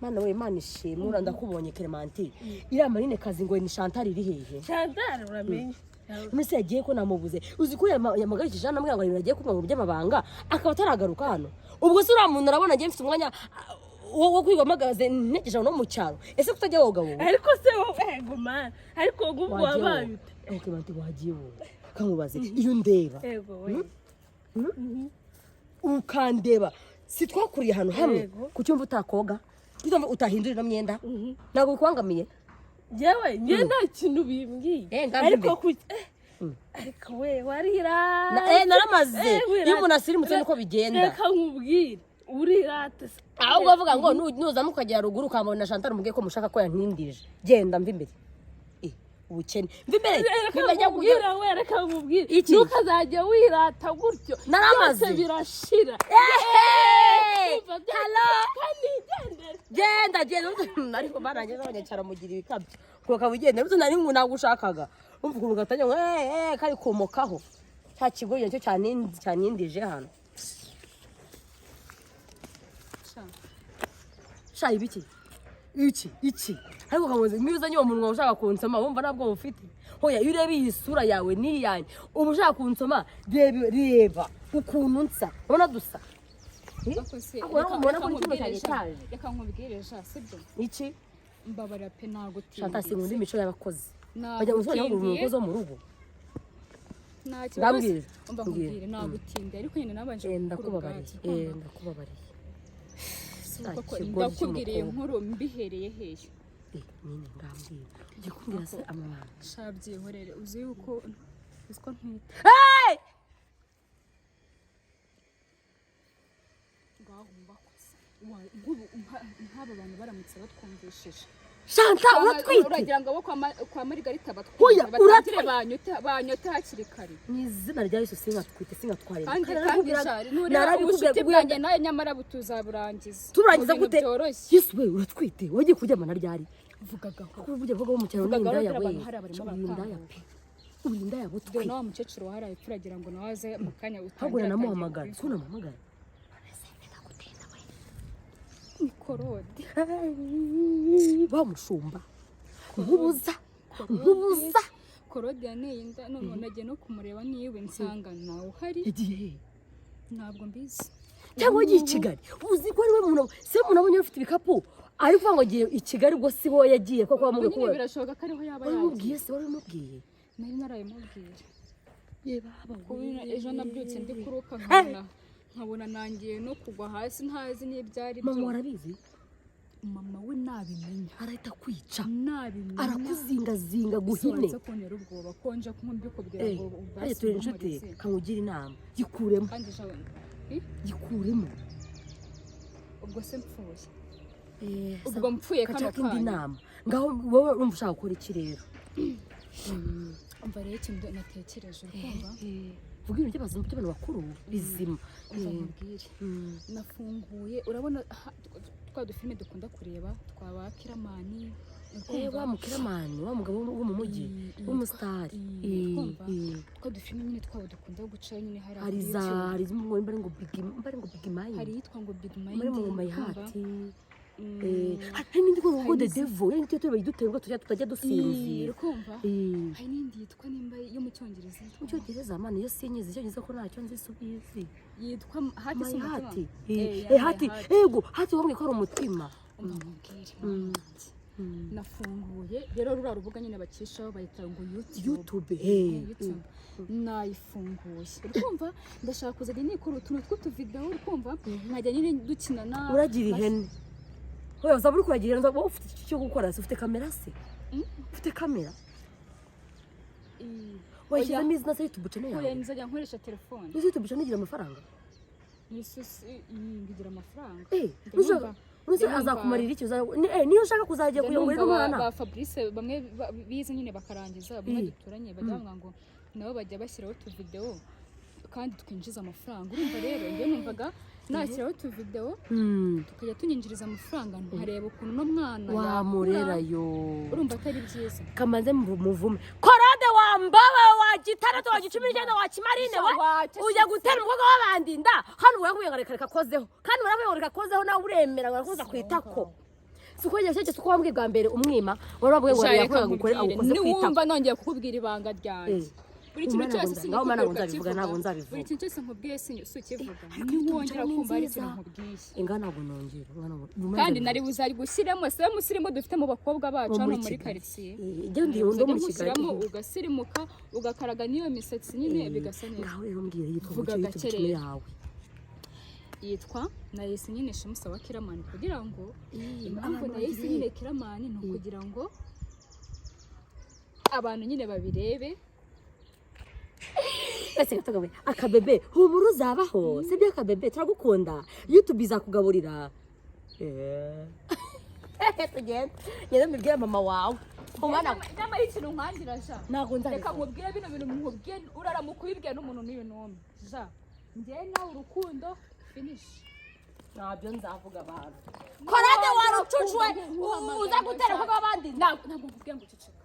Mana we Imana ishimura ndakubonye Clementine iriya marine kazi ngo ni Chantal iri hehe Chantal uramenye Mese yagiye ko namubuze uzi ko yamagarikije Jeanne amubwira ngo yagiye kumva mu by'amabanga akaba ataragaruka hano ubwo se uriya muntu arabona agiye mfite umwanya wo kwigomagaze ntegeje no mu cyaro ese kutajya woga wowe ariko se wowe guma ariko gubu wabaye okay bantu wagiye wowe kamubaze iyo ndeba yego we ukandeba si twakuriye hano hamwe ku cyumva utakoga ndumva utahindurira myenda nago bikwangamiye jewe ngenda ikintu bimbwiye ariko we warira naramaze iyo umuntu asirimutse niko bigenda reka nkubwire urirate ahubwo bavuga ngo nuza mukajya ruguru ukabona Chantal mugiye ko mushaka ko yankindije genda mva imbere ubukene mva imbere bimajya kugira we reka nkubwire ntukazajya wirata gutyo naramaze birashira hello genda ariko barangeza abanyacyara mugira ibikabyo kuko bugenda bizo nari ngo nagushakaga umva ukuntu gatanya ngo kari komokaho cya kigoye cyo cyanindije hano sha ibiki ariko kamuze mwizanye uwo munwa ushaka kunsoma wumva nabwo ufite hoya iyo ureba iyi sura yawe niyanye ubu ushaka kunsoma reba ukuntu nsa ubona dusa reka nkubwire sha sibyo iki mbabara pe nagutinda Chantal sinkunda imico y'abakozi bajya gusubira ngo umukozi wo mu rugo ndabwira mbabwire nagutinda ariko nyine nabanje ndakubabariye ndakubwiriye inkuru mbihereye hehe nyine ngambwira ugiye kumbwira se amabanga shabyihorere uzi yuko ntwite nk'aba bantu baramutse batwumvishije Chantal uratwite uragira ngo abo kwa Margarita batwite banyota hakiri kare n'izina rya Yesu singatwite singatware kandi narabikubwiye bwanjye nawe nyamara butuzaburangiza turangiza gute Yesu we uratwite wagiye kuryamana ryari vugaga ko vuga mu cyaro n'inda yawe urinda yabutwe nawe mukecuru waharaye turagira ngo nawaze mu kanya utagura namuhamagara sunamuhamagara Nikorode bamushumba nkubuza Korode yaneye inda none nagiye no kumureba niwe nsanga nawe uhari ntabwo mbizi cyangwa agiye i Kigali uzi ko ari we muntu se umuntu abonye afite ibikapu ari kuvuga ngo agiye i Kigali ubwo si bo yagiye koko bamubwiye ko birashoboka ko ariho yaba yagiye se wari umubwiye nari narayimubwira yeba ejo nabyutse ndi kuruka nkabona nangiye no kugwa hasi ntazi n'ibyari byo mama warabizi mama we nabimenya arahita kwica nabimenya arakuzingazinga guhine so konera ubwoba konje kumbikubwira ngo ubasi turi inshuti kangugira inama gikuremo kandi jawe gikuremo ubwo se mpfuye ubwo mpfuye kano kandi inama ngaho wowe urumva ushaka gukora iki rero umva rero ikintu natekereje ukumva vuga ibintu by'abantu bakuru bizima mbwire nafunguye urabona twa dufilme dukunda kureba twaba Kiramani wa mukiramani wa mugabo wo mu mujyi w'umusitari twa dufilme nyine twaba dukunda guca nyine hari zimwe mbare ngo big mind hari yitwa ngo big mind muri mu mayihati hari n'indi ngo the devil yani cyo bayiduteye ngo tutajya dusinzira kumva hari n'indi yitwa nimba yo mu cyongereza mu cyongereza amana yo sinyizi cyongereza ko ntacyo nzi subizi yitwa hati hati ego hati wamwe ko ari umutima nafunguye rero rura rubuga nyine bakishaho bayita ngo YouTube nayifunguye urumva ndashaka kuzajya nikora utuntu tw'utuvideo urumva nkajya nyine dukinana uragira ihene oya uzaburi kuragira ngo ufite icyo gukora se ufite kamera se ufite kamera oya mizi na YouTube channel yawe oya nzajya nkoresha telefone YouTube channel igira amafaranga Yesusi ngigira amafaranga Uzi azakumarira iki niyo ushaka kuzajya kuyongera umwana ba Fabrice bamwe bize nyine bakarangiza bamwe duturanye bajya ngo nabo bajya bashyiraho tu video kandi twinjiza amafaranga urumva rero ngiye numvaga nashyiraho tu video tukajya tunyinjiriza amafaranga ntareba ukuntu no mwana wamurerayo urumva atari byiza kamaze muvume Korode wambawe wa gitandatu wa 19 wa Kimarine ujya gutera umukobwa w'abandinda hano urakuye ngo reka kozeho kandi uravuye ngo reka kozeho nawe uremera ngo koza kwitako Suko yasheke suko wambwiye bwa mbere umwima waravuye ngo yakoraga gukora agukoze kwita niwumva nongeye kukubwira ibanga ryanjye buri kintu cyose nzabivuga ntabwo nzabivuga buri kintu cyose nkubwiye ukivuga niwongera kumva ari ikintu nkubwiye ingana ntabwo nongera kandi nari buzari gushyiramo se musirimu dufite mu bakobwa bacu hano muri quartier ibyo ndi ndo muri Kigali ugasirimuka ugakaraga niyo misatsi nyine bigasa neza ngaho rero mbwira yitwa YouTube yawe yitwa nahise nyine shimusa wa Kiramani kugira ngo impamvu nahise nyine Kiramani ni ukugira ngo abantu nyine babirebe ese gatagawe akabebe humuru zabaho sibyo akabebe turagukunda YouTube izakugaburira tugenda yenda mbibwira mama wawe umwana nyamara ikintu nkangira ja ntago nzari reka nkubwire bino bintu nkubwiye uraramukwibwiye n'umuntu n'uyu n'umwe ja njye nawe urukundo finish ntabyo nzavuga abantu korade warucucwe uza gutera kwa abandi ntabwo nkubwiye ngo uceceka